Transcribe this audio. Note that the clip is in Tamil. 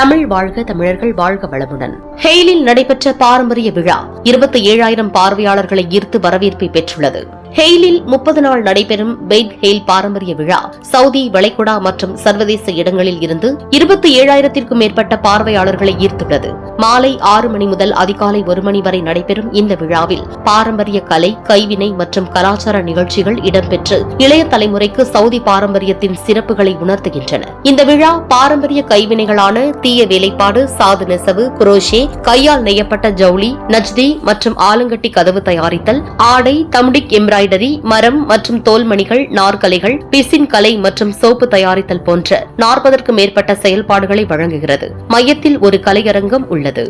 தமிழ் வாழ்க, தமிழர்கள் வாழ்க வளமுடன். ஹெயிலில் நடைபெற்ற பாரம்பரிய விழா 27,000 பார்வையாளர்களை ஈர்த்து வரவேற்பை பெற்றுள்ளது. ஹெயிலில் 30 நாள் நடைபெறும் பெய்ட் ஹெயில் பாரம்பரிய விழா சவுதி, வளைகுடா மற்றும் சர்வதேச இடங்களில் இருந்து 27,000க்கும் மேற்பட்ட பார்வையாளர்களை ஈர்த்துள்ளது. மாலை 6 மணி முதல் அதிகாலை 1 மணி வரை நடைபெறும் இந்த விழாவில் பாரம்பரிய கலை, கைவினை மற்றும் கலாச்சார நிகழ்ச்சிகள் இடம்பெற்று இளைய தலைமுறைக்கு சவுதி பாரம்பரியத்தின் சிறப்புகளை உணர்த்துகின்றன. இந்த விழா பாரம்பரிய கைவினைகளான தீய வேலைப்பாடு, சாது நெசவு, குரோஷே, கையால் நெய்யப்பட்ட ஜவுளி, நஜ்தி மற்றும் ஆலங்கட்டி கதவு தயாரித்தல், ஆடை, தம்டிக் எம்ப்ராய்டரி, மரம் மற்றும் தோல்மணிகள், நாற்கலைகள், பிசின் கலை மற்றும் சோப்பு தயாரித்தல் போன்ற 40க்கும் மேற்பட்ட செயல்பாடுகளை வழங்குகிறது. மையத்தில் ஒரு கலையரங்கம் உள்ளது.